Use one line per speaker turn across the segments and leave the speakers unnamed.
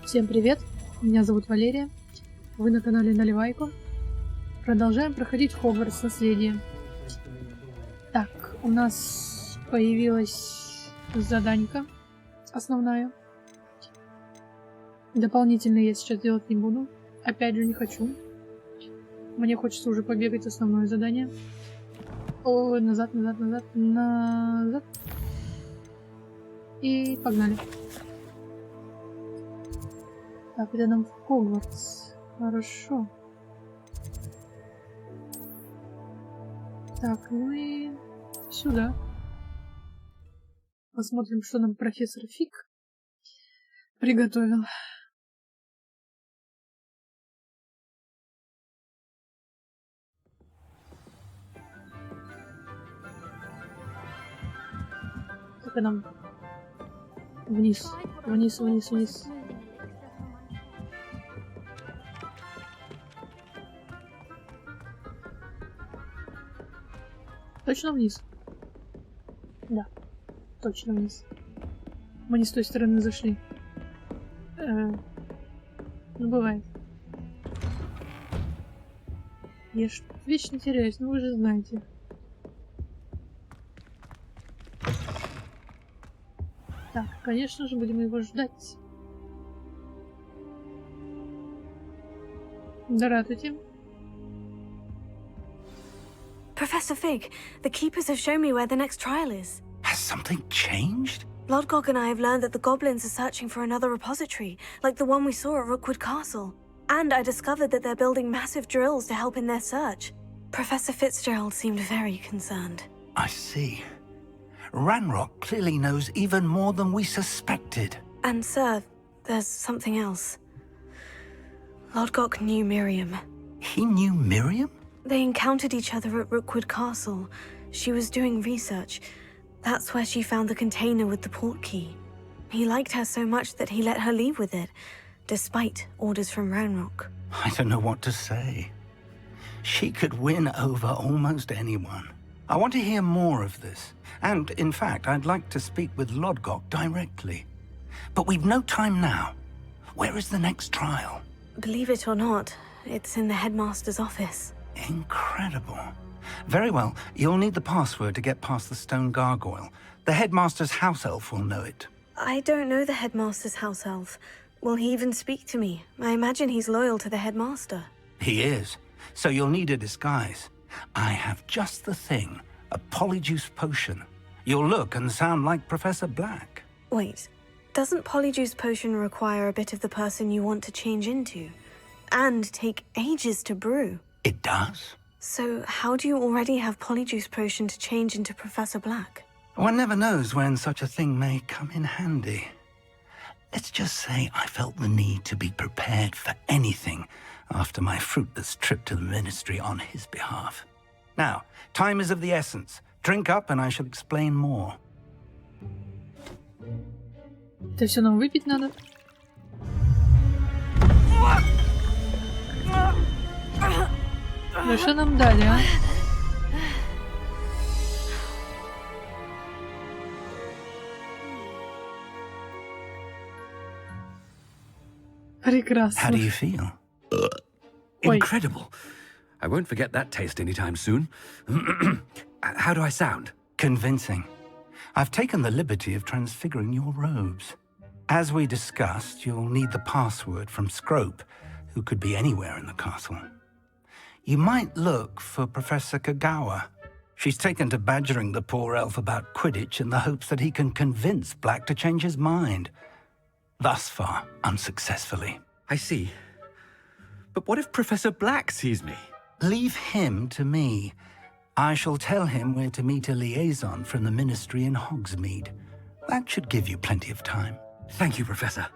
Всем привет, меня зовут Валерия, вы на канале Наливайку. Продолжаем проходить Хогвартс наследие. Так, у нас появилась заданька основная. Дополнительные я сейчас делать не буду, опять же не хочу. Мне хочется уже побегать основное задание. О, назад. И погнали. Так, это нам в Хогвартс. Хорошо. Так, ну и сюда. Посмотрим, что нам профессор Фиг приготовил. Так, нам вниз. Точно вниз? Да, точно вниз. Мы не с той стороны зашли. Ну, бывает. Я ж вечно теряюсь, ну вы же знаете. Так, конечно же, будем его ждать. Здравствуйте.
Professor Fig, the Keepers have shown me where the next trial is.
Has something changed?
Lodgok and I have learned that the goblins are searching for another repository, like the one we saw at Rookwood Castle. And I discovered that they're building massive drills to help in their search. Professor Fitzgerald seemed very concerned.
I see. Ranrock clearly knows even more than we suspected.
And sir, there's something else. Lodgok knew Miriam.
He knew Miriam?
They encountered each other at Rookwood Castle. She was doing research. That's where she found the container with the port key. He liked her so much that he let her leave with it, despite orders from Ranrock.
I don't know what to say. She could win over almost anyone. I want to hear more of this. And, in fact, I'd like to speak with Lodgok directly. But we've no time now. Where is the next trial?
Believe it or not, it's in the headmaster's office.
Incredible. Very well, you'll need the password to get past the stone gargoyle. The headmaster's house elf will know it.
I don't know the headmaster's house elf. Will he even speak to me? I imagine he's loyal to the headmaster.
He is. So you'll need a disguise. I have just the thing. A polyjuice potion. You'll look and sound like Professor Black.
Wait, doesn't polyjuice potion require a bit of the person you want to change into? And take ages to brew?
It does.
So how do you already have polyjuice potion to change into Professor Black?
One never knows when such a thing may come in handy. Let's just say I felt the need to be prepared for anything after my fruitless trip to the ministry on his behalf. Now, time is of the essence. Drink up and I shall explain more.
Это все нам выпить надо? Да что нам дали, а? Прекрасно.
How do you feel?
Incredible. I won't forget that taste anytime soon. How do I sound?
Convincing. I've taken the liberty of transfiguring your robes. As we discussed, you'll need the password from Scrope, who could be anywhere in the castle. You might look for Professor Kagawa. She's taken to badgering the poor elf about Quidditch in the hopes that he can convince Black to change his mind. Thus far, unsuccessfully.
I see. But what if Professor Black sees me?
Leave him to me. I shall tell him where to meet a liaison from the ministry in Hogsmeade. That should give you plenty of time.
Thank you, Professor.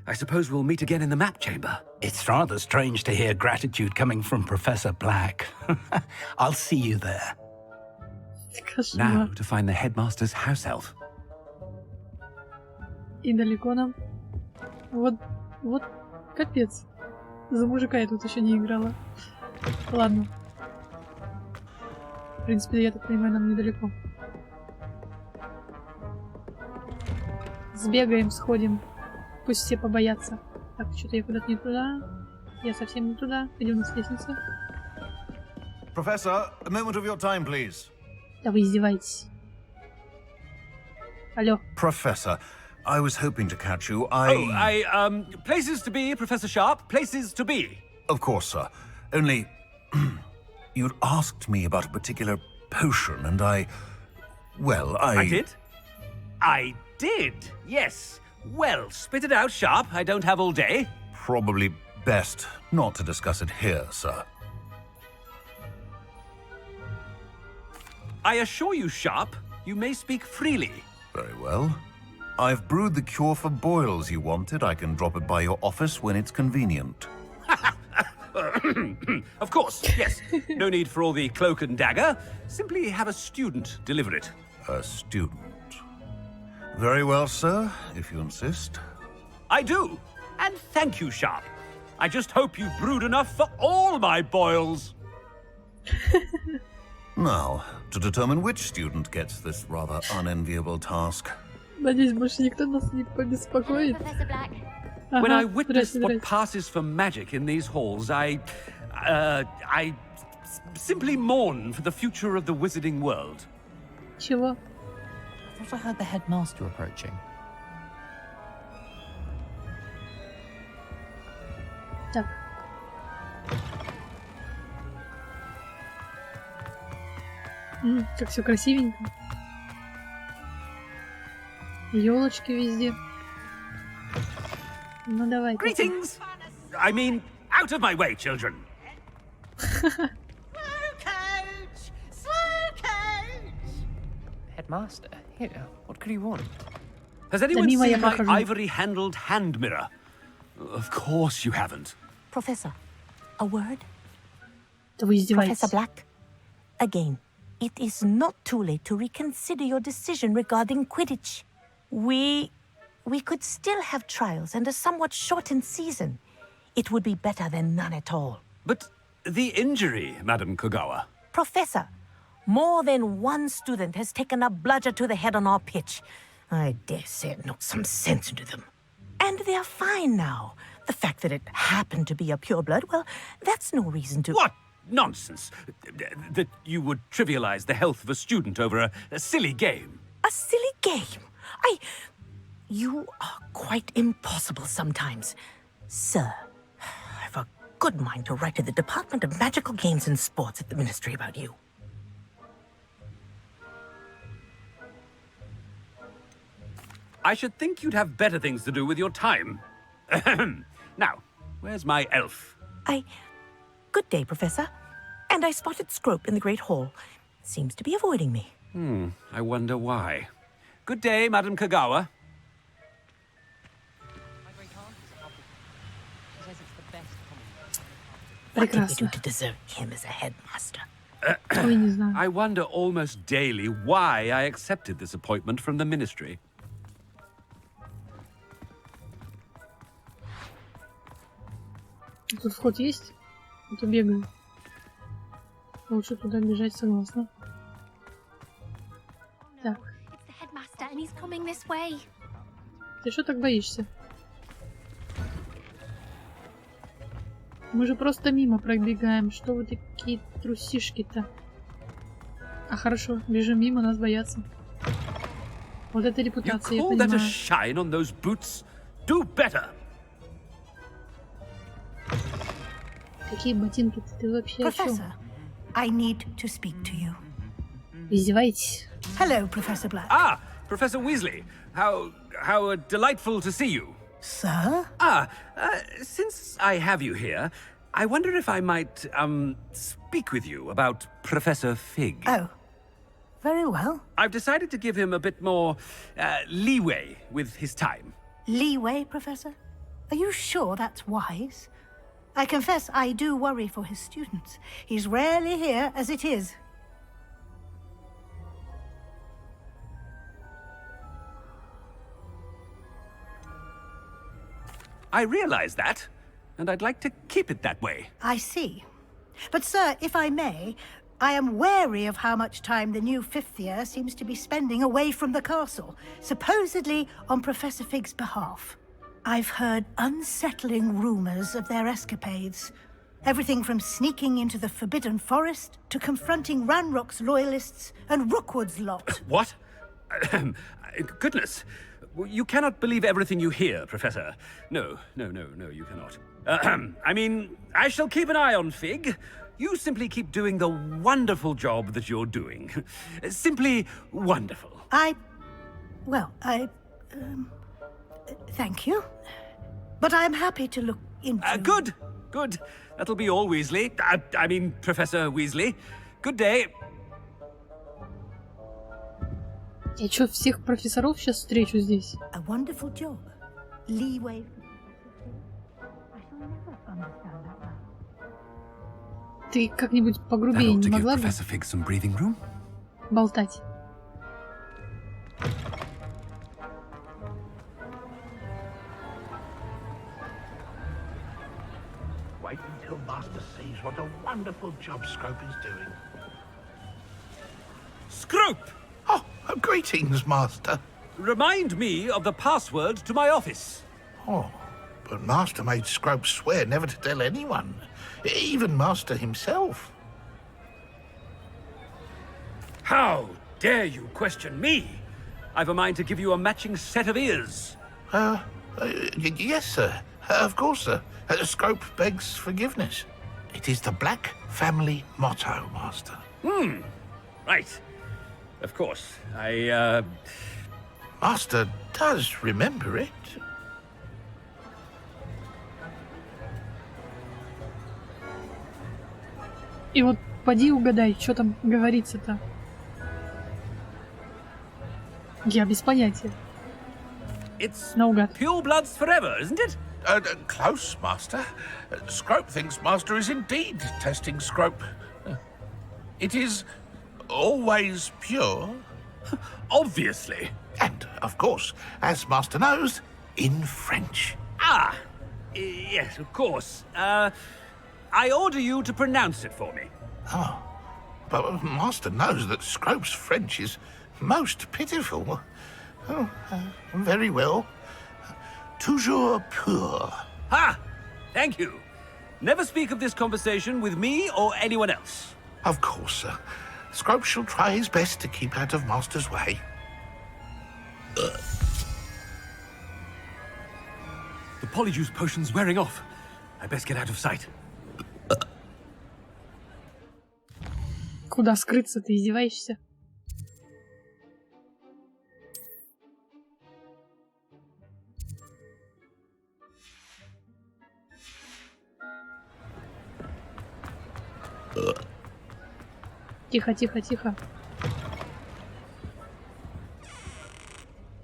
I suppose we'll meet again in the map chamber.
It's rather strange to hear gratitude coming from Professor Black. I'll see you there.
Now to find the headmaster's house elf.
И далеко нам. Вот, капец. За мужика я тут еще не играла. Ладно. В принципе, я так понимаю, нам недалеко. Сбегаем, сходим. Пусть все побоятся. Так, что-то я куда-то не туда. Я совсем не туда. Где у нас лестница?
Professor, a moment of your time, please.
Да вы издеваетесь. Алло.
Professor, I was hoping to catch you.
Places to be, Professor Sharp. Places to be.
Of course, sir. Only, you'd asked me about a particular potion, and well,
I did? I did, yes. Well, spit it out, Sharp. I don't have all day.
Probably best not to discuss it here, sir.
I assure you, Sharp, you may speak freely.
Very well. I've brewed the cure for boils you wanted. I can drop it by your office when it's convenient.
Of course, yes. No need for all the cloak and dagger. Simply have a student deliver it.
A student. Very well, sir, if you insist.
I do. And thank you, Sharp. I just hope you've brewed enough for all my boils.
Now, to determine which student gets this rather unenviable task.
Надеюсь, больше никто нас не побеспокоит.
Professor Black.
When I
Ага,
witness
здрасте,
what
здрасте.
passes for magic in these halls, I simply mourn for the future of the wizarding world.
Чего?
I thought I heard the headmaster approaching.
Так. Как все красивенько. Елочки везде. Ну давай.
Greetings! I mean, out of my way, children.
Headmaster? Here, what could he want?
Has anyone
мимо я
seen my
прохожу.
ivory-handled hand mirror? Of course you haven't.
Professor, a word?
Да вы издеваетесь.
Professor Black? Again, it is not too late to reconsider your decision regarding Quidditch. We could still have trials and a somewhat shortened season. It would be better than none at all.
But the injury, Madam Kogawa.
Professor, more than one student has taken a bludger to the head on our pitch. I dare say it knocked some sense into them. And they're fine now. The fact that it happened to be a pureblood, well, that's no reason to...
What nonsense! That you would trivialize the health of a student over a silly game.
A silly game? You are quite impossible sometimes. Sir, I've a good mind to write to the Department of Magical Games and Sports at the Ministry about you.
I should think you'd have better things to do with your time. Now, where's my elf?
Good day, Professor. And I spotted Scrope in the Great Hall. Seems to be avoiding me.
I wonder why. Good day, Madam Kogawa.
What did we
Прекрасно.
do to deserve him as a headmaster?
Ой, не знаю.
I wonder almost daily why I accepted this appointment from the ministry.
Тут вход есть? А то бегаю. Лучше туда бежать, согласна. Так,
It's the headmaster and he's coming this way.
ты что так боишься? Мы же просто мимо пробегаем. Что вы такие трусишки-то? А хорошо, бежим мимо, нас боятся. Вот это
You
репутация, я
call that a
понимаю.
shine on those boots? Do better!
Какие ботинки ты вообще о чём?
Professor, I need to speak to you.
Издеваетесь?
Hello, Professor Black.
Ah, Professor Weasley. How delightful to see you.
Sir?
Since I have you here, I wonder if I might, speak with you about Professor Fig.
Oh, very well.
I've decided to give him a bit more, leeway with his time.
Leeway, Professor? Are you sure that's wise? I confess I do worry for his students. He's rarely here as it is.
I realize that, and I'd like to keep it that way.
I see. But, sir, if I may, I am wary of how much time the new fifth year seems to be spending away from the castle, supposedly on Professor Fig's behalf. I've heard unsettling rumors of their escapades. Everything from sneaking into the Forbidden Forest to confronting Ranrock's loyalists and Rookwood's lot.
What? Goodness. You cannot believe everything you hear, Professor. No, you cannot. I mean, I shall keep an eye on Fig. You simply keep doing the wonderful job that you're doing. Simply wonderful.
Thank you. But I'm happy to look into...
Good. That'll be all, Weasley. I mean, Professor Weasley. Good day.
Я чё, всех профессоров сейчас встречу здесь?
A wonderful job. Leeway. I shall never understand that now.
Ты как-нибудь погрубее не могла бы
Professor Fig some breathing room?
болтать?
Wait until Master sees what a wonderful job Scrope is doing.
Scrope!
Oh, greetings, Master.
Remind me of the password to my office.
Oh, but Master made Scrope swear never to tell anyone, even Master himself.
How dare you question me? I've a mind to give you a matching set of ears.
Yes, sir. Of course, sir. Scrope begs forgiveness. It is the Black family motto, Master.
Right. Of course.
Master does remember it.
И вот поди угадай, что там говорится-то. Я без понятия.
It's
Наугад.
pure bloods forever, isn't it?
Close, Master. Scrope thinks Master is indeed testing Scrope. It is always pure.
Obviously.
And, of course, as Master knows, in French.
Yes, of course. I order you to pronounce it for me.
Oh, but Master knows that Scrope's French is most pitiful. Oh, very well. Toujours pur.
Ha! Thank you. Never speak of this conversation with me or anyone else.
Of course, sir. Scrope shall try his best to keep out of Master's way.
The Polyjuice potion's wearing off. I best get out of sight.
Куда скрыться, ты издеваешься? Тихо, тихо, тихо.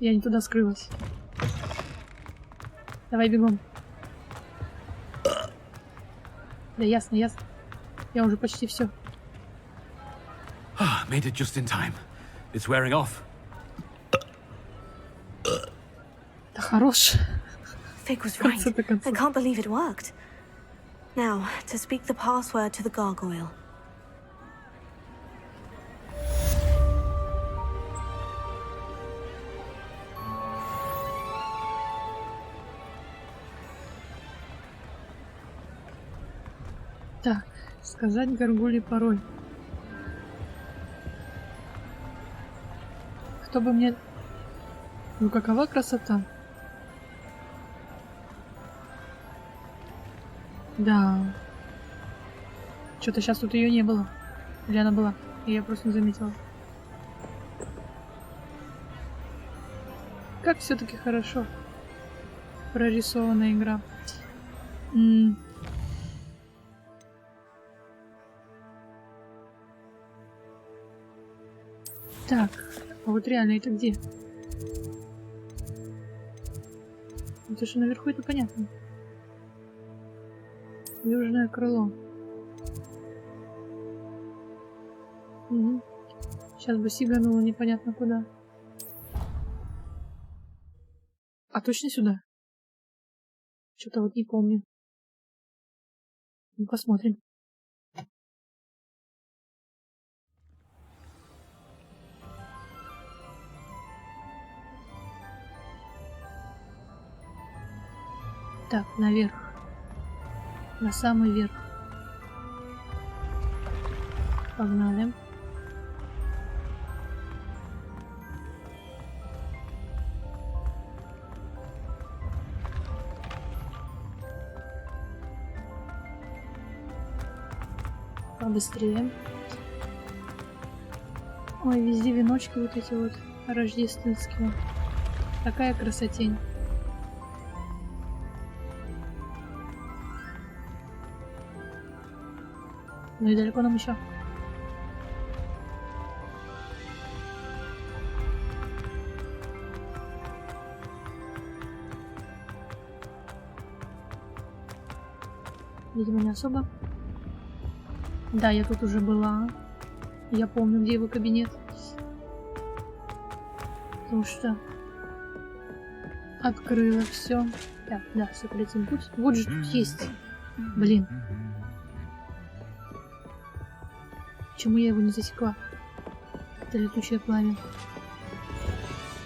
Я не туда скрылась. Давай бегом. Да ясно, ясно. Я уже почти все.
Made it just in time. It's wearing off.
Да хорош.
Fig was right. I can't believe it worked. Now, to speak the password to the gargoyle.
Так, сказать горгульи пароль. Кто бы мне... Ну какова красота? Да. Что-то сейчас тут ее не было. Или она была? И я просто не заметила. Как все-таки хорошо прорисованная игра. Так, а вот реально это где? Это что наверху, это понятно. Южное крыло. Угу. Сейчас бы сигануло непонятно куда. А точно сюда? Что-то вот не помню. Ну, посмотрим. Так, наверх. На самый верх. Погнали. Побыстрее. Ой, везде веночки вот эти вот рождественские. Такая красотень. Ну и далеко нам еще. Видимо, не особо. Да, я тут уже была. Я помню, где его кабинет. Потому что открыла все. Так, да, все, полетим путь. Вот же тут есть. Блин. Почему я его не засекла? Это летучее пламя.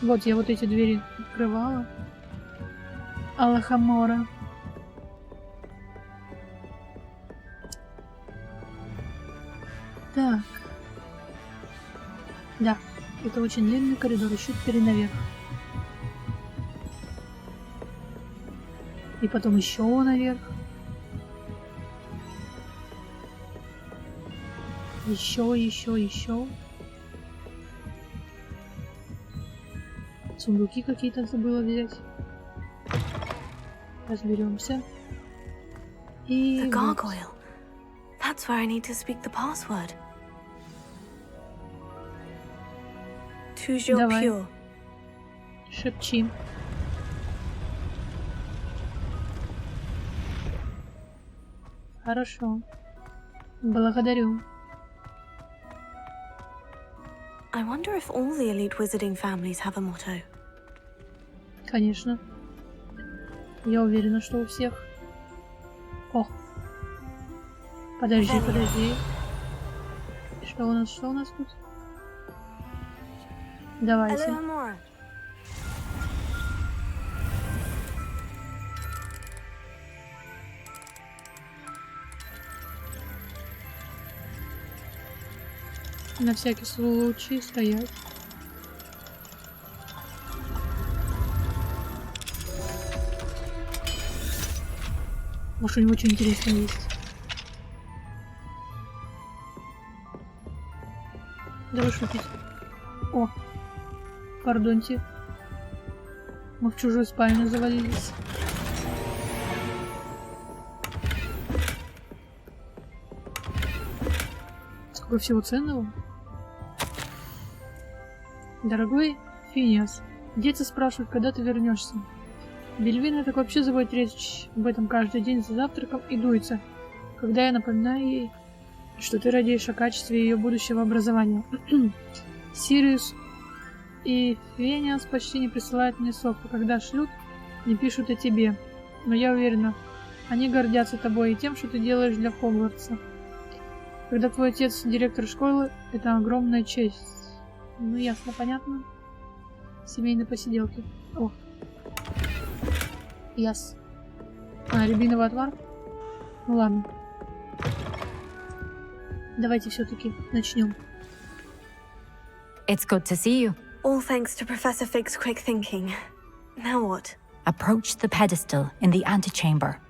Вот, я вот эти двери открывала. Алахамора. Так. Да, это очень длинный коридор, еще теперь наверх. И потом еще наверх. Еще. Сундуки какие-то забыла взять. Разберемся. И
The gargoyle. That's where I need to speak the password.
Давай.
Pure.
Шепчи. Хорошо. Благодарю.
I wonder if all the elite wizarding families have a motto.
Конечно. Я уверена, что у всех. О. Подожди. Что у нас тут? Давайте. На всякий случай стоять. Может, у него что интересное есть. Давай шутить. О, пардоньте. Мы в чужую спальню завалились. Сколько всего ценного. Дорогой Финиас, дети спрашивают, когда ты вернешься. Бельвина так вообще заводит речь об этом каждый день за завтраком и дуется, когда я напоминаю ей, что ты радеешь о качестве ее будущего образования. Сириус и Финиас почти не присылают мне слов, а когда шлют, не пишут о тебе. Но я уверена, они гордятся тобой и тем, что ты делаешь для Хогвартса. Когда твой отец директор школы, это огромная честь. Ну, ясно, понятно. Семейные посиделки. О. Яс. Рябиновый отвар? Ну ладно. Давайте все-таки начнем.
It's good to see you.
All thanks to Professor Fig's quick thinking. Now what?
Approach the pedestal in the antechamber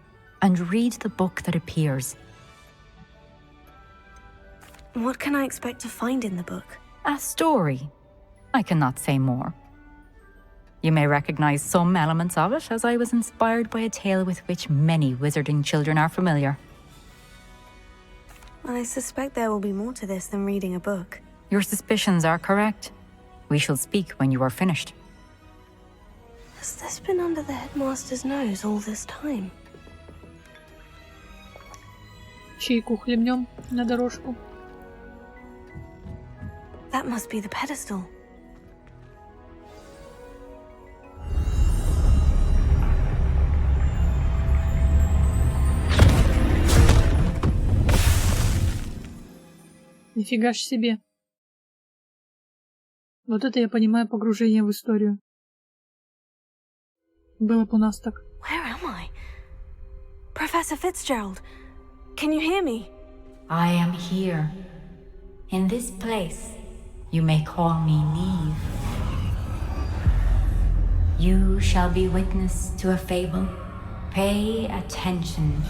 and read the book that appears.
What can I expect to find in the book?
A story. I cannot say more. You may recognize some elements of it, as I was inspired by a tale with which many wizarding children are familiar.
I suspect there will be more to this than reading a book.
Your suspicions are correct. We shall speak when you are finished.
Has this been under the headmaster's nose all this time?
Чайку хлебнем на дорожку.
That must be the pedestal.
Нифига ж себе. Вот это я понимаю погружение в историю. Было бы у нас так.
Where am I? Professor Fitzgerald, can you hear me?
I am here. In this place, you may call me Neve. You shall be witness to a fable. Pay attention.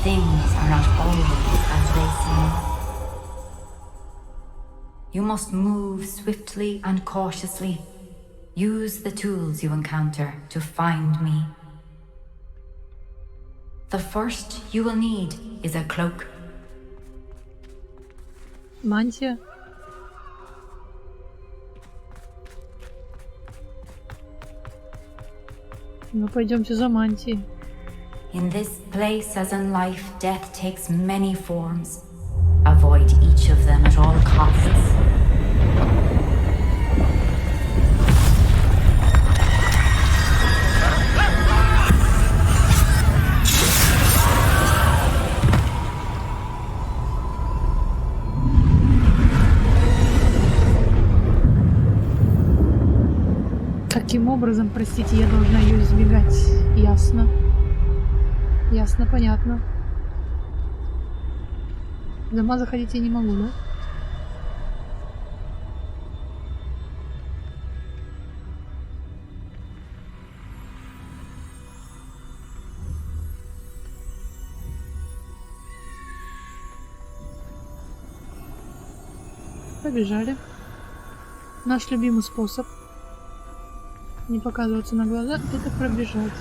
Things are not always as they seem. You must move swiftly and cautiously. Use the tools you encounter to find me. The first you will need is a cloak.
Мантия. Ну, пойдемте за мантией.
In this place, as in life, death takes many forms. Avoid each of them at all costs.
Каким образом, простите, я должна ее избегать? Ясно. Ясно, понятно. В дома заходить я не могу, да? Побежали. Наш любимый способ не показываться на глаза — это пробежать.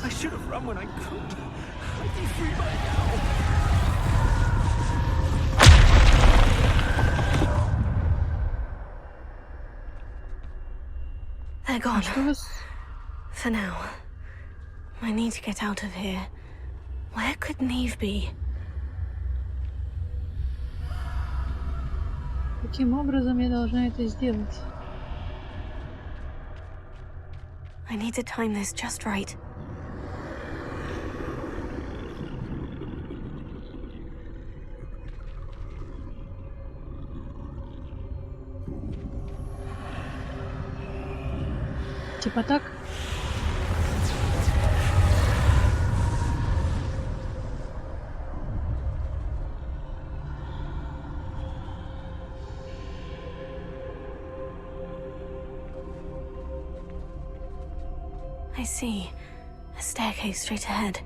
They're gone.
Что у вас?
For now. I need to get out of here. Where could Neve be?
Каким образом я должна это сделать?
I need to time this just right.
Типа так?
I see. A staircase straight ahead.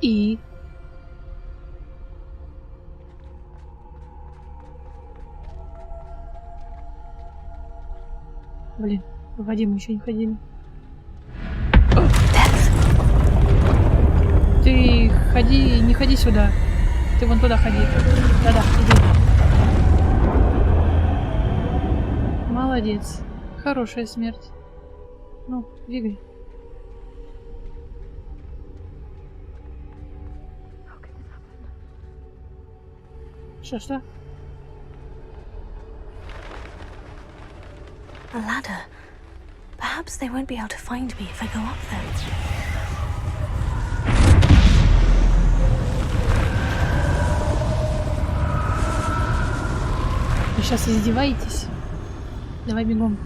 И... Блин, погоди, мы еще не ходили. Ты ходи, не ходи сюда. Ты вон туда ходи. Да-да, иди. Молодец. Хорошая смерть. Ну, двигай. Что?
A ladder. Perhaps they won't be able to find me if I go up there.
Вы сейчас издеваетесь? Давай бегом.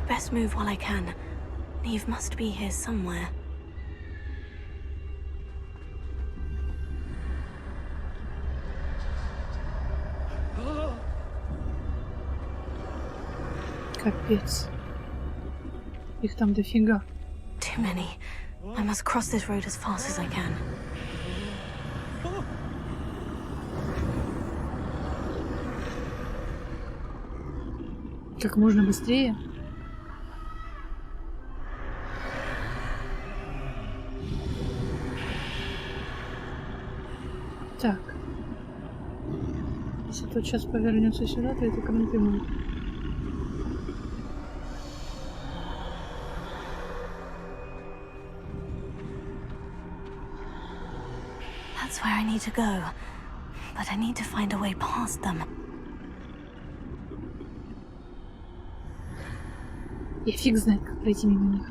Best move while I can. Neve must be here somewhere.
Капец. Их там дофига.
Too many. I must cross this road as fast as I can.
Как можно быстрее. Так. Если тот сейчас повернется сюда, то это кранты будут.
That's where I need to go. But I need to find a way past them.
Я фиг знает, как пройти мимо них.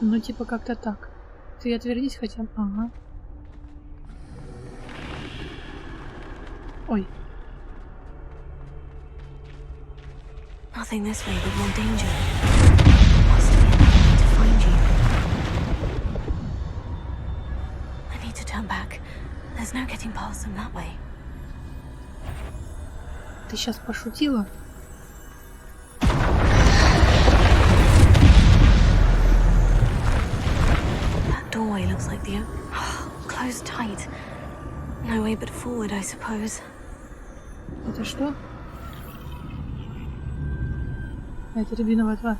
Ну, типа, как-то так. Ты отвернись хотя бы. Ага. Ой.
Nothing this way but more danger. Must be another way to find you. I need to turn back. There's no getting past them that way.
Ты сейчас пошутила?
That doorway looks like the closed tight. No way but forward, I suppose.
Это что? Это рябиновая тварь.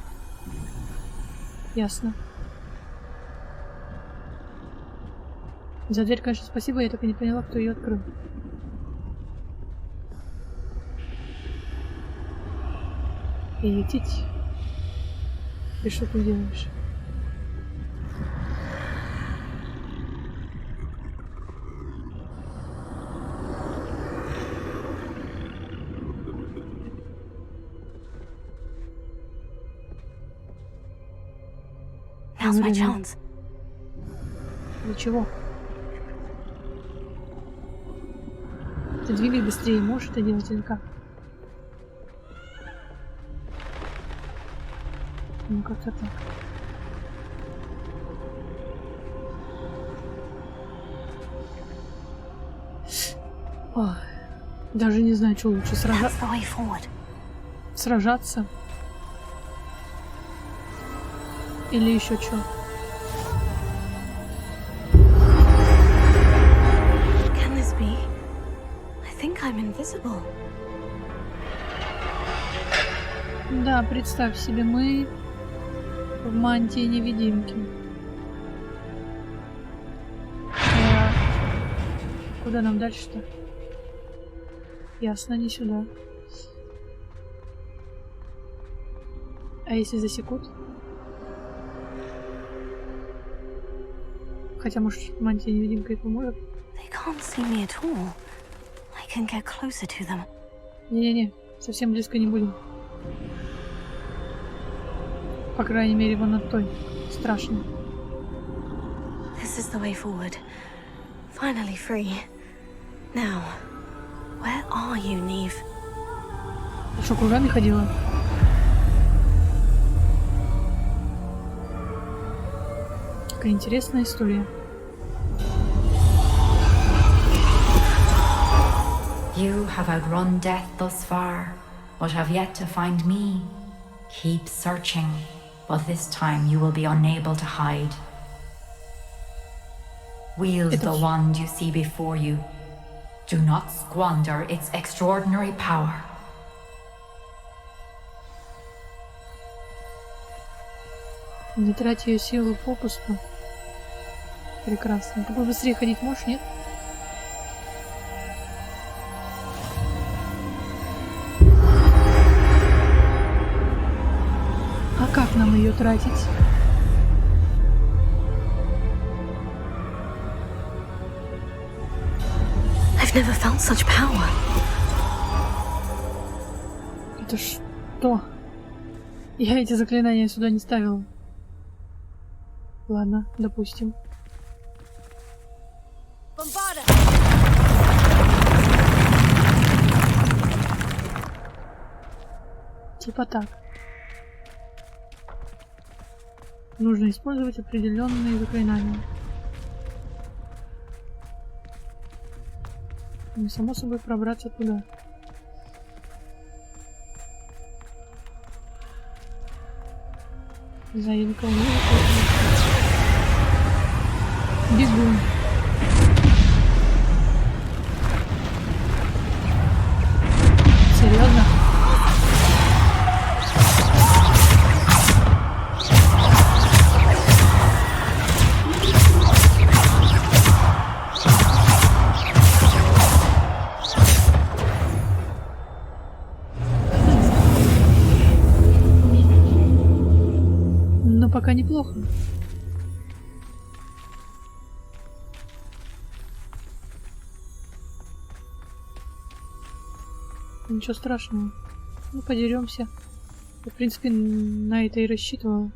Ясно. За дверь, конечно, спасибо, я так и не поняла, кто ее открыл. И лететь. Ты что ты делаешь?
Now's my chance.
Для чего? Ты двигай быстрее, можешь это делать или как? Ну как-то так. Ой, даже не знаю, что лучше сражаться. Или еще что?
Can this be? I think I'm invisible.
Да, представь себе, мы в мантии невидимки. Куда нам дальше-то? Ясно, не сюда. А если засекут? Хотя, может, мантия невидимка и поможет? Не-не-не, совсем близко не будем. По крайней мере, вон от той. Страшно.
This is the way forward. Finally free. Now, where are you, Neve?
Ты что, кругами ходила? Какая интересная история.
You have outrun death thus far, but have yet to find me. Keep searching, but this time you will be unable to hide. Wield the wand you see before you. Do not squander its extraordinary power.
Не трать ее силу попусту. Прекрасно. Ты побыстрее ходить можешь, нет? А как нам ее тратить?
I've never felt such power.
Это что? Я эти заклинания сюда не ставила. Ладно, допустим. Типа так. Нужно использовать определенные заклинания. И само собой пробраться туда. Не знаю, я никого не вижу. Бегу. Серьезно? Но пока неплохо. Ничего страшного. Ну, подеремся. Я, в принципе, на это и рассчитывала.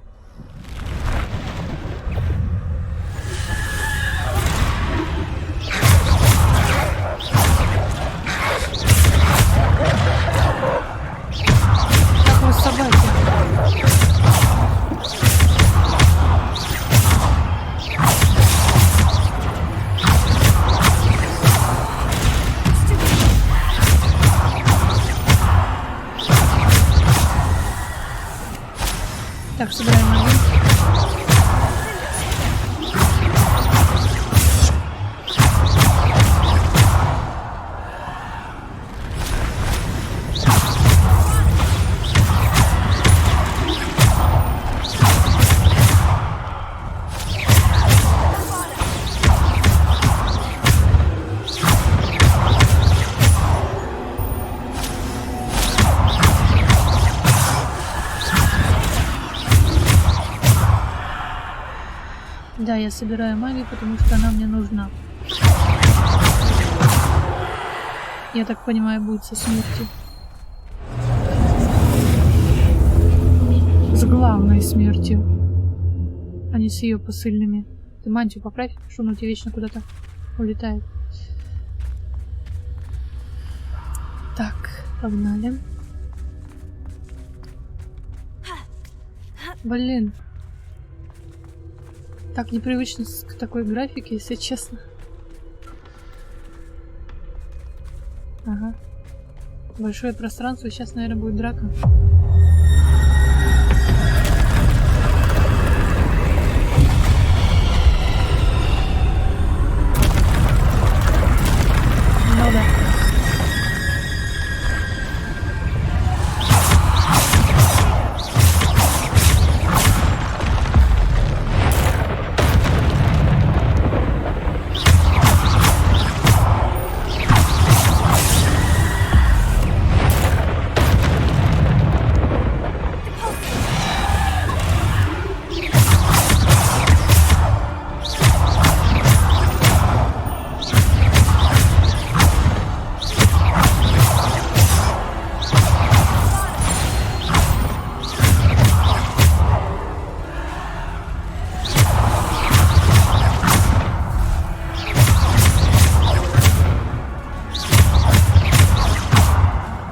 Так, собираем один. Да, я собираю магию, потому что она мне нужна. Я так понимаю, будет со смертью. С главной смертью. А не с ее посыльными. Ты мантию поправь, что она у тебя вечно куда-то улетает. Так, погнали. Блин. Так непривычно к такой графике, если честно. Ага. Большое пространство, сейчас, наверное, будет драка. Ну да.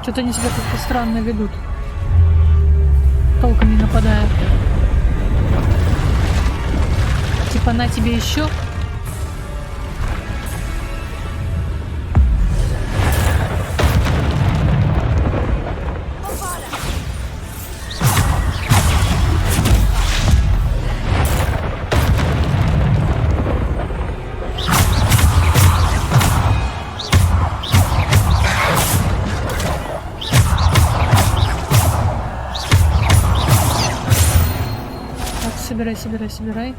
Что-то они себя как-то странно ведут. Толком не нападая. Типа на тебе еще. Собирай.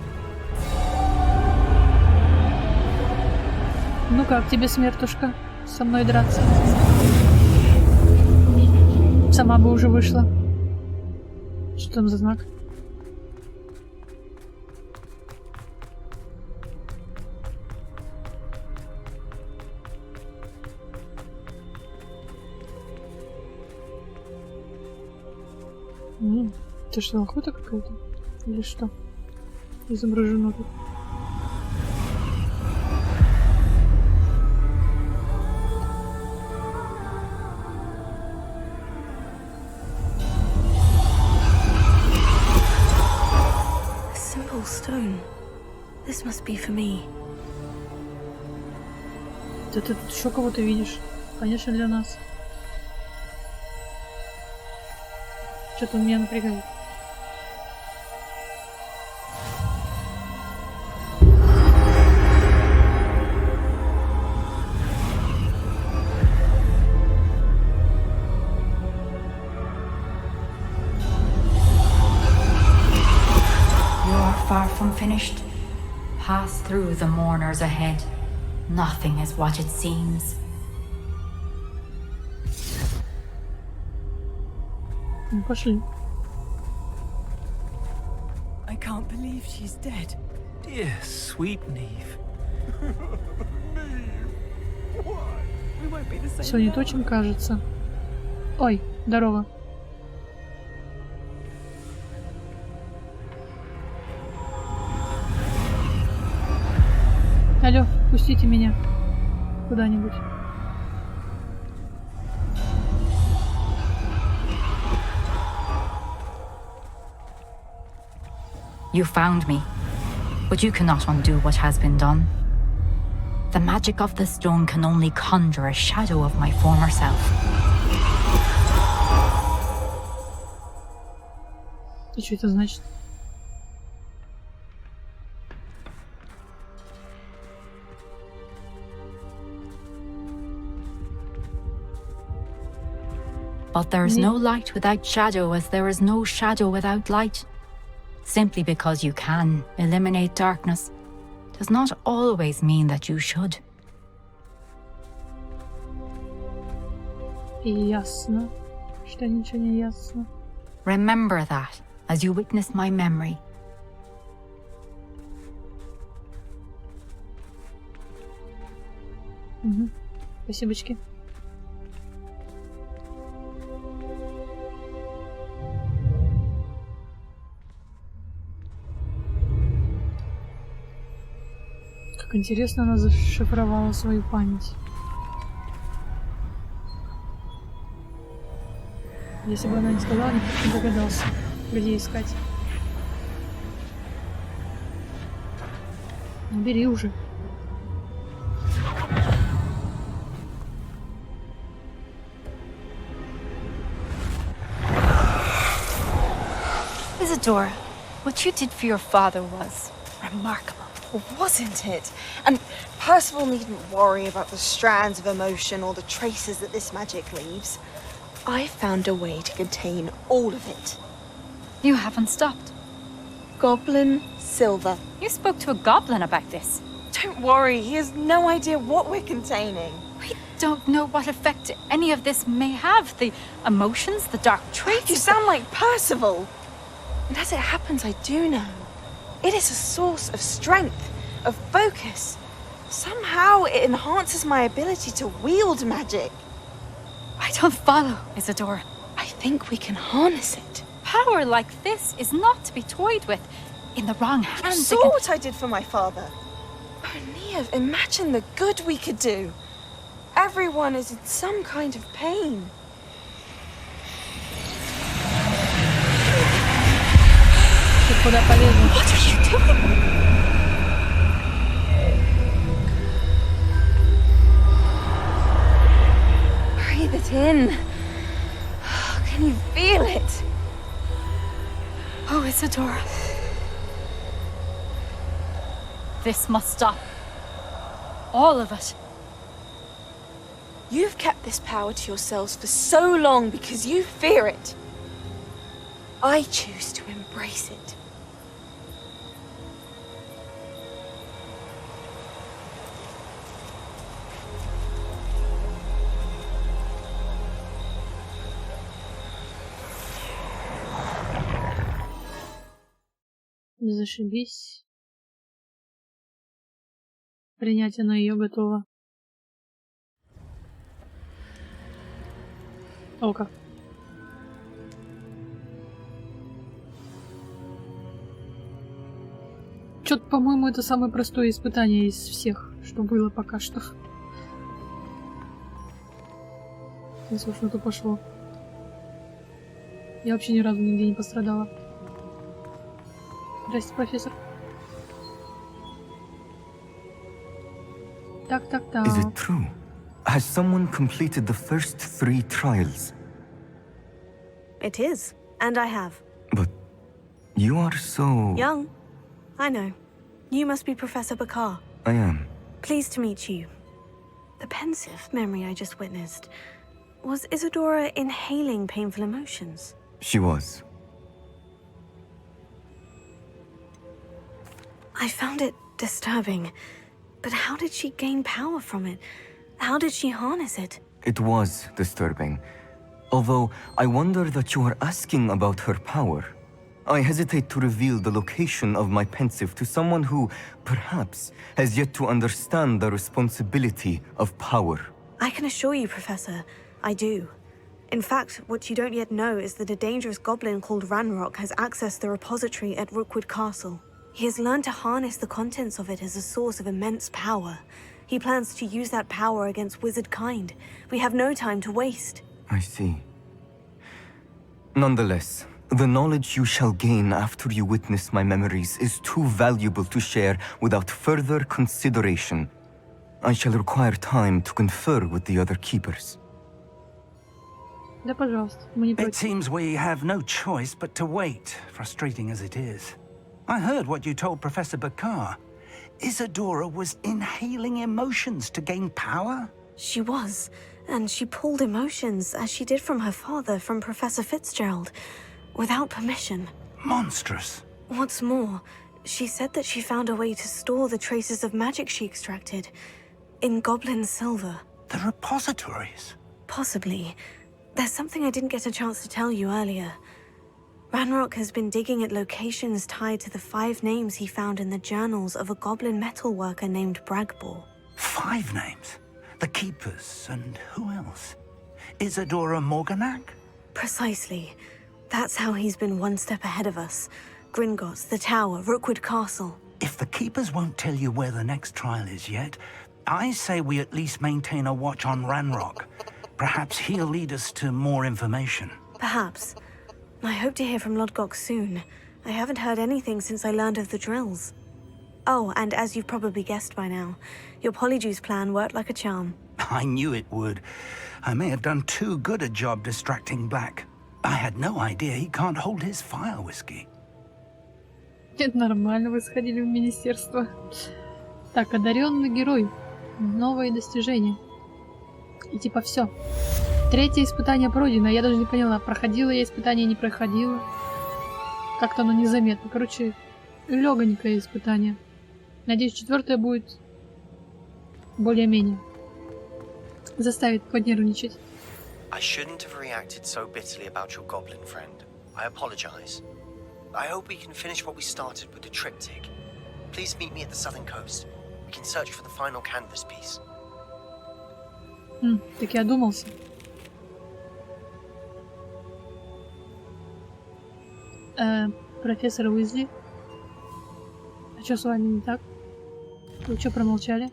Ну как тебе, смертушка? Со мной драться? Сама бы уже вышла. Что там за знак? Это что, охота какая-то? Или что? Изображено тут.
A simple stone. This must be for me.
Да ты тут еще кого-то видишь. Конечно, для нас. Что-то меня напрягает.
Far from finished. Pass through the mourners ahead. Nothing is what it seems.
Ну, пошли.
I can't believe she's dead.
Dear sweet Neve.
We won't be the same.
Все не то, чем кажется. Ой, здорово. Алло, пустите меня куда-нибудь.
You found me, but you cannot undo what has been done. The magic of the stone can only conjure a shadow of my former self.
И что это значит?
But there's no light without shadow, as there is no shadow without light. Simply because you can eliminate darkness does not always mean that you should.
Ясно. Что ничего не ясно.
Remember that as you witness my memory.
Угу. Спасибочки. Как интересно она зашифровала свою память. Если бы она не сказала, никто не догадался, где искать. Ну, бери уже.
Isadora, what you did for your father was remarkable, wasn't it? And Percival needn't worry about the strands of emotion or the traces that this magic leaves. I found a way to contain all of it.
You haven't stopped.
Goblin silver.
You spoke to a goblin about this.
Don't worry, he has no idea what we're containing.
We don't know what effect any of this may have. The emotions, the dark traits.
You sound like Percival. And as it happens, I do know. It is a source of strength, of focus. Somehow it enhances my ability to wield magic.
I don't follow, Isadora.
I think we can harness it.
Power like this is not to be toyed with. In the wrong hands.
You saw what I did for my father. Oh, Neve, imagine the good we could do. Everyone is in some kind of pain.
What are you doing?
Breathe it in. Can you feel it?
Oh, Isadora. This must stop. All of it.
You've kept this power to yourselves for so long because you fear it. I choose to embrace it.
Зашибись. Принять оно ее готово. О как. Чё-то, по-моему, это самое простое испытание из всех, что было пока что. Если уж на то пошло. Я вообще ни разу нигде не пострадала. Здрасте, профессор. Так.
Is it true? Has someone completed the first 3 trials?
It is, and I have.
But you are so...
Young. I know. You must be Professor Bakar.
I am.
Pleased to meet you. The pensive memory I just witnessed. Was Isadora inhaling painful emotions?
She was.
I found it disturbing. But how did she gain power from it? How did she harness it?
It was disturbing. Although, I wonder that you are asking about her power. I hesitate to reveal the location of my pensive to someone who, perhaps, has yet to understand the responsibility of power.
I can assure you, Professor, I do. In fact, what you don't yet know is that a dangerous goblin called Ranrock has accessed the repository at Rookwood Castle. He has learned to harness the contents of it as a source of immense power. He plans to use that power against wizard kind. We have no time to waste.
I see. Nonetheless, the knowledge you shall gain after you witness my memories is too valuable to share without further consideration. I shall require time to confer with the other keepers.
Да, пожалуйста, мы не
It
против.
seems we have no choice but to wait, frustrating as it is. I heard what you told Professor Bakar. Isadora was inhaling emotions to gain power?
She was, and she pulled emotions, as she did from her father, from Professor Fitzgerald, without permission.
Monstrous.
What's more, she said that she found a way to store the traces of magic she extracted in goblin silver.
The repositories?
Possibly. There's something I didn't get a chance to tell you earlier. Ranrock has been digging at locations tied to the 5 names he found in the journals of a goblin metalworker named Bragbor.
5 names? The Keepers, and who else? Isadora Morganac?
Precisely. That's how he's been one step ahead of us. Gringotts, the Tower, Rookwood Castle.
If the Keepers won't tell you where the next trial is yet, I say we at least maintain a watch on Ranrock. Perhaps he'll lead us to more information.
Perhaps. I hope to hear from Lodgok soon. I haven't heard anything since I learned of the drills. Oh, and as you've probably guessed by now, your Polyjuice plan worked like a charm.
I knew it would. I may have done too good a job distracting Black. I had no idea he can't hold his fire whiskey.
Это нормально, вы сходили в министерство. Так, одаренный герой. Новые достижения. И типа все. 3-е испытание пройдено. Я даже не поняла, проходила я испытание, не проходила. Как-то оно незаметно. Короче, легонькое испытание. Надеюсь, 4-е будет более-менее. Заставит поднервничать.
I shouldn't have reacted so bitterly about your goblin friend. I apologize. I hope we can finish what we started with the triptych. Please meet me at the southern coast. We can search for the final canvas piece.
Так я одумался. Профессор Уизли. А что с вами не так? Вы что промолчали?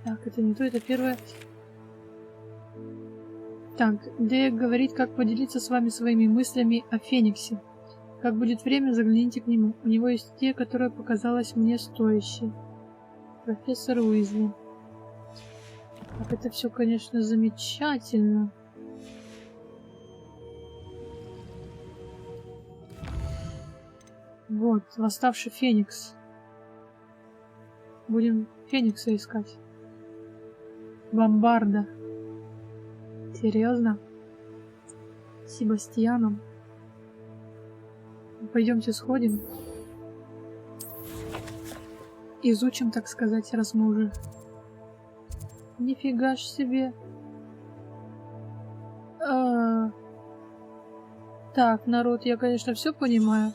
Так, это не то, это первое. Так, Дэйв говорит, как поделиться с вами своими мыслями о Фениксе. Как будет время, загляните к нему. У него есть те, которая показалась мне стоящей. Профессор Уизли. Так, это все, конечно, замечательно. Вот, восставший Феникс. Будем Феникса искать. Бомбарда. Серьезно? С Себастьяном? Пойдемте сходим. Изучим, так сказать, раз мы уже... Нифига ж себе. Так, народ, я, конечно, все понимаю.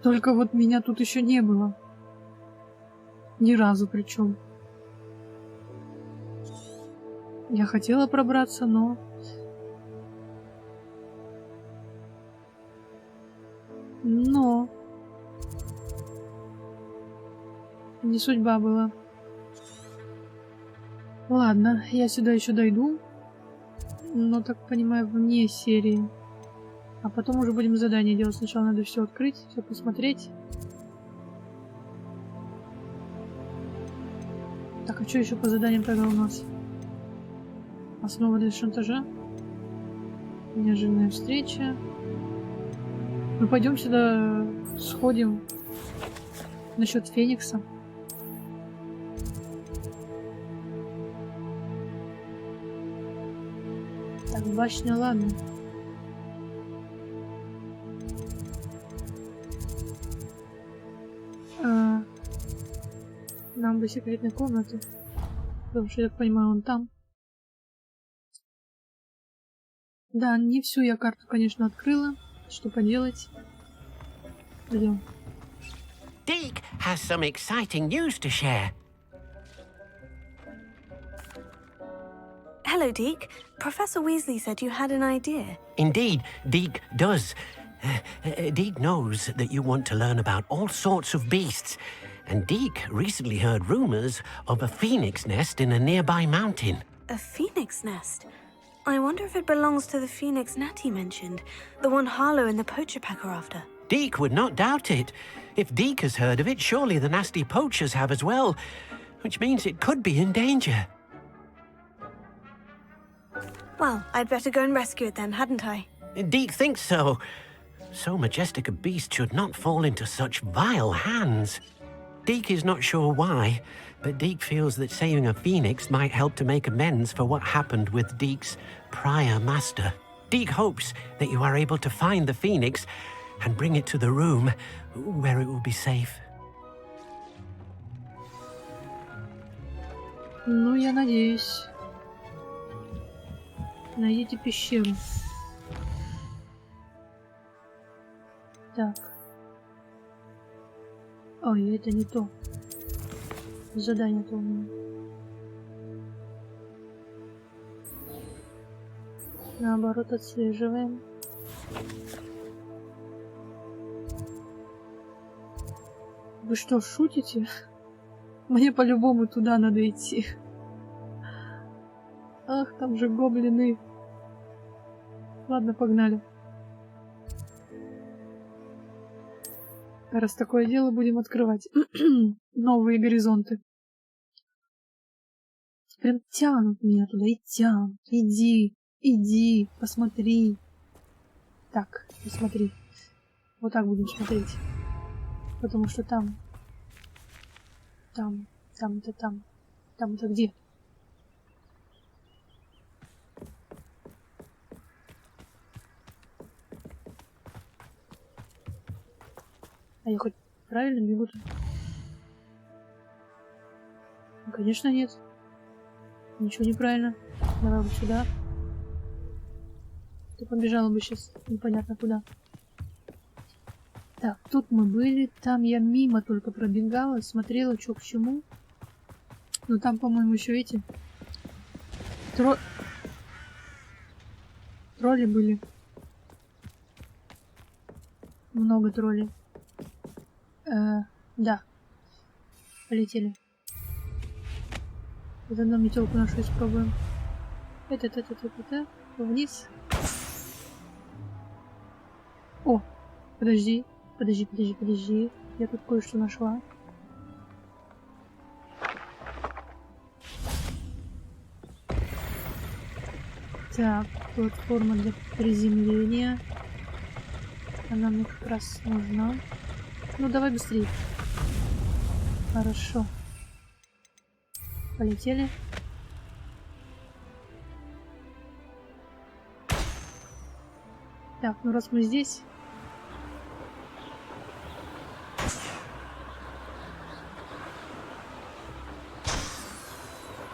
Только вот меня тут еще не было. Ни разу причем. Я хотела пробраться, но... Не судьба была. Ладно, я сюда еще дойду. Но, так понимаю, вне серии. А потом уже будем задание делать. Сначала надо все открыть, все посмотреть. Так, а что еще по заданиям тогда у нас? Основа для шантажа. Неожиданная встреча. Ну, пойдем сюда, сходим. Насчет Феникса. Так, башня, ладно. Нам бы секретную комнату. Потому что, я так понимаю, он там. Да, не всю я карту, конечно, открыла. Что поделать? Идем.
Deke has some exciting news to share.
Hello, Deke. Professor Weasley said you had an idea.
Indeed, Deke does. Deke knows that you want to learn about all sorts of beasts, and Deke recently heard rumors of a phoenix nest in a nearby mountain.
A phoenix nest? I wonder if it belongs to the phoenix Natty mentioned, the one Harlow and the poacher pack are after.
Deke would not doubt it. If Deke has heard of it, surely the nasty poachers have as well, which means it could be in danger.
Well, I'd better go and rescue it then, hadn't I?
Deke thinks so. So majestic a beast should not fall into such vile hands. Deke is not sure why, but Deke feels that saving a phoenix might help to make amends for what happened with Deke's prior master. Deke hopes that you are able to find the phoenix and bring it to the room where it will be safe.
Ну, я надеюсь. Найдите пещеру. Так. Ой, это не то. Задание-то у меня. Наоборот, отслеживаем. Вы что, шутите? Мне по-любому туда надо идти. Ах, там же гоблины. Ладно, погнали. Раз такое дело, будем открывать новые горизонты. Прям тянут меня туда и тянут. Иди, иди, посмотри. Так, посмотри. Вот так будем смотреть. Потому что там это где? А я хоть правильно бегу-то? Ну, конечно, нет. Ничего неправильно. Давай вот сюда. Ты побежала бы сейчас непонятно куда. Так, тут мы были. Там я мимо только пробегала, смотрела, что к чему. Но там, по-моему, еще эти... Тролли были. Много троллей. Да. Полетели. Вот одну метелку нашу испробуем. Это. Вниз. О! Подожди. Я тут кое-что нашла. Так, платформа для приземления. Она мне как раз нужна. Ну, давай быстрее. Хорошо. Полетели. Так, ну раз мы здесь...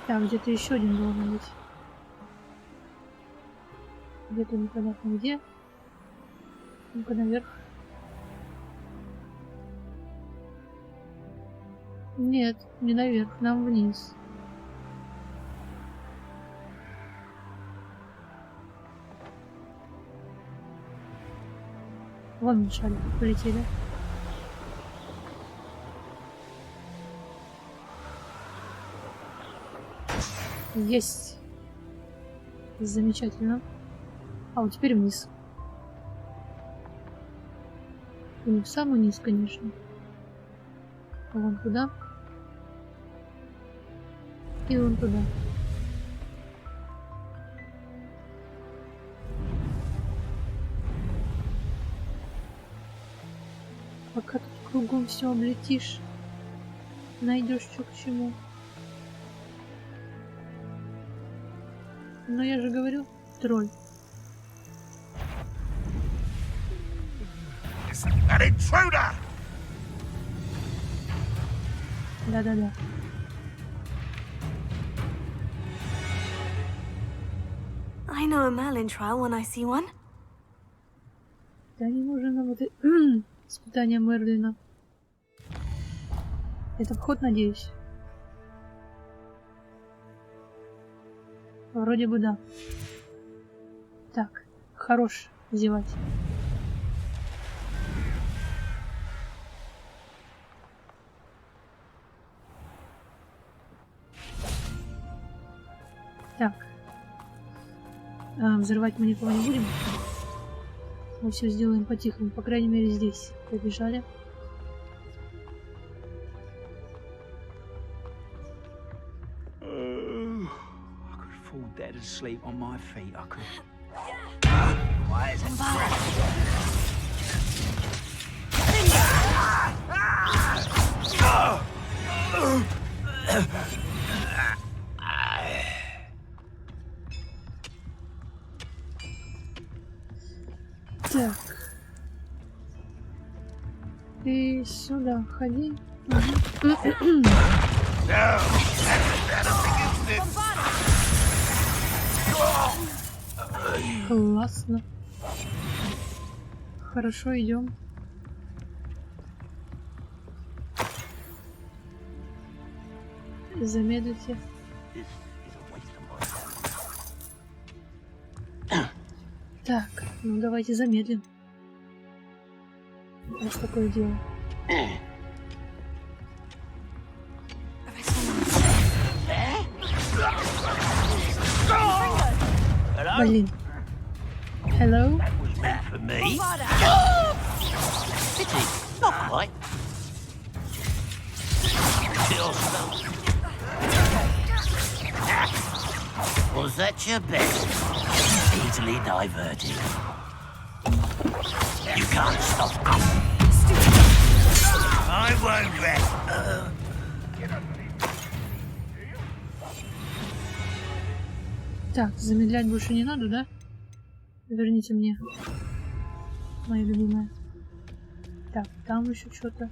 Так, где-то еще один должен быть. Где-то непонятно где. Ну-ка наверх. Нет, не наверх, нам вниз. Вон мешали, полетели. Есть. Замечательно. А вот теперь вниз. И не в самый низ, конечно. Вон туда. И вон туда. Пока тут кругом все облетишь, найдешь что к чему. Но я же говорю, тролль. Да-да-да.
I know a Merlin trial when I see one.
Да не нужен нам это... Испытание Мерлина. Это вход, надеюсь? Вроде бы да. Так, хорош зевать. Так. Взрывать мы никого не будем. Мы все сделаем по-тихому, по крайней мере здесь. Побежали.
Dead asleep on my feet, I could.
Так. Ты сюда ходи. Классно. Хорошо, идем. Замедлите. Так, ну давайте замедлим. Вот такое дело. Блин. Hello?
That was meant for me. Pity, not quite. Was that your best? Easily diverted. You can't stop us. I won't rest.
Так, замедлять больше не надо, да? Верните мне. Моя любимая. Так, там еще что-то.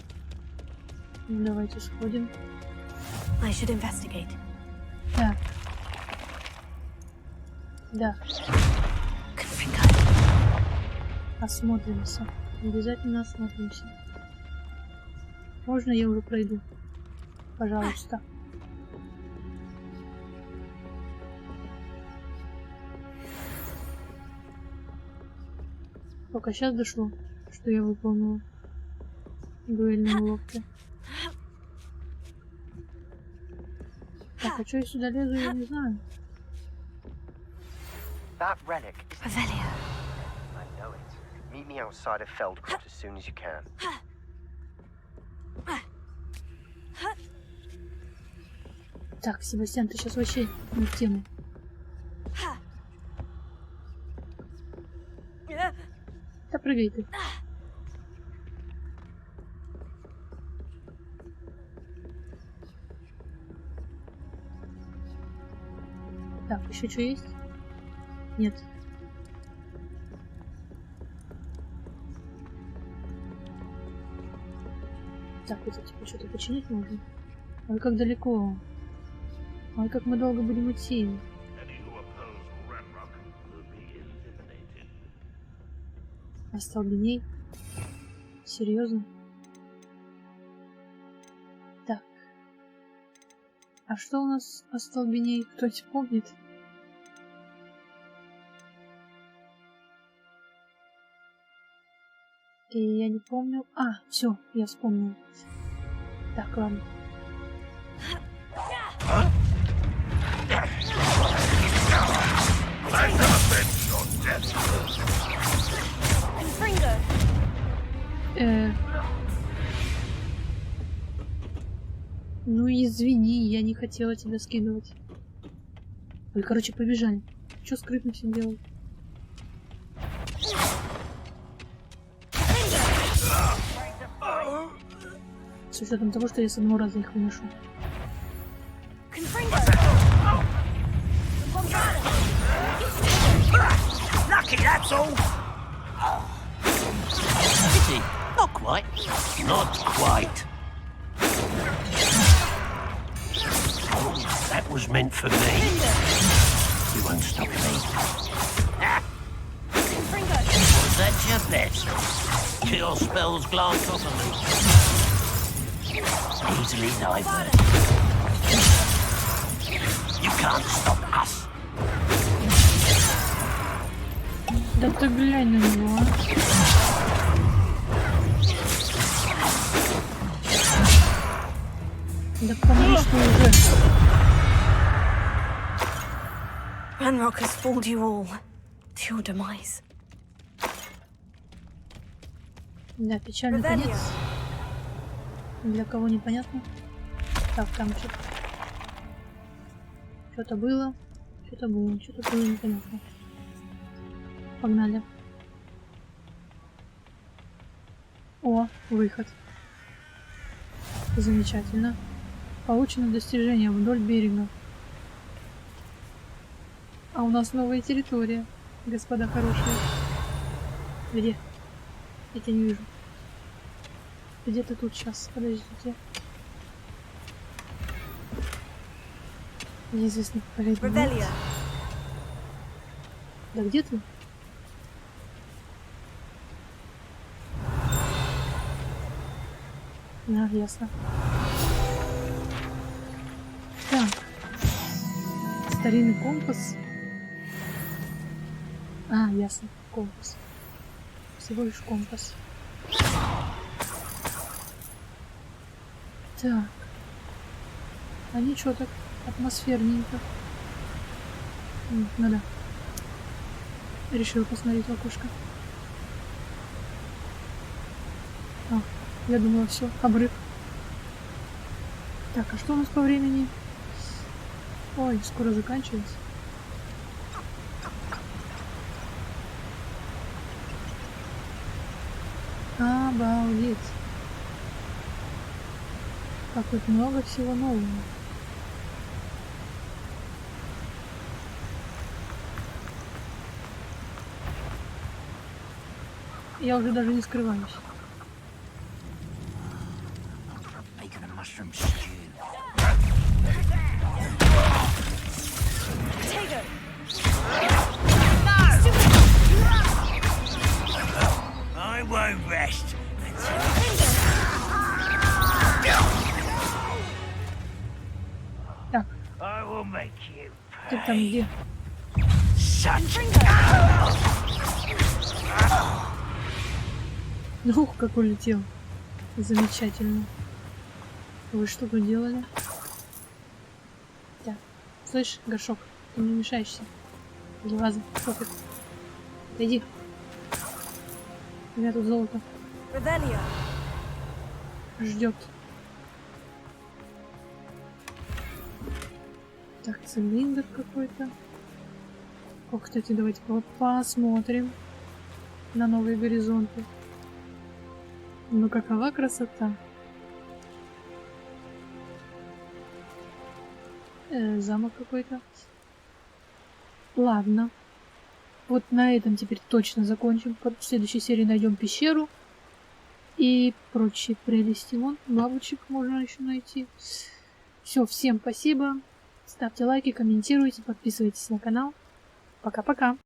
Ну, давайте сходим.
I should investigate.
Так. Да. Осмотримся. Обязательно осмотримся. Можно я уже пройду? Пожалуйста. Только сейчас дошло, что я выполнила дуэльные уловки. Так, а что я сюда лезу, я не знаю.
That relic is Revelio. I know it. Meet me outside of Feldcroft as soon as you can.
Так, Себастьян, ты сейчас вообще не в тему. Да прыгай ты. Так, еще что есть? Нет. Так, это типа что-то починить можно. Ой, как далеко. Ой, как мы долго будем идти. Остолбеней? Серьезно? Так. А что у нас остолбеней? Кто-нибудь помнит? И я не помню. А, все, я вспомнил. Так, ладно. Ну извини, я не хотела тебя скидывать. Ой, короче, побежали. Че скрытно все делать? С учетом того, что я с одного раза их выношу.
Lucky, that's all. Pity, not quite. Not quite. That was meant for me. You won't stop me. Was that your best? Kill spells glance off of me. Easily diverted. You can't stop us.
Да ты глянь на него, а. Да помни, что уже.
Ranrock has fooled you all. To your demise.
Да, печальный конец. Для кого непонятно. Так, там что-то. Что-то было. Что-то было. Что-то было непонятно. Погнали. О, выход. Замечательно. Получено достижение вдоль берега. А у нас новая территория, господа хорошие. Где? Я тебя не вижу. Где-то тут сейчас. Подождите. Неизвестно. Да где ты? Да, ясно. Так. Старинный компас. А, ясно. Компас. Всего лишь компас. Так. А ничего так атмосферненько. Ну да. Решила посмотреть в окошко. А, я думала, все, обрыв. Так, а что у нас по времени? Ой, скоро заканчивается. Обалдеть. Как тут много всего нового. Я уже даже не скрываюсь.
I won't rest.
Так.
I will make you
Ты там где? Ух, как улетел. Замечательно. Вы что тут делали? Так. Слышь, горшок, ты мне мешаешься. Или ваза, что ты? Иди. У меня тут золото. Ждет. Так, цилиндр какой-то. О, кстати, давайте посмотрим на новые горизонты. Ну какова красота. Замок какой-то. Ладно. Вот на этом теперь точно закончим. В следующей серии найдем пещеру. И прочие прелести. Вон, бабочек можно еще найти. Все, всем спасибо. Ставьте лайки, комментируйте, подписывайтесь на канал. Пока-пока.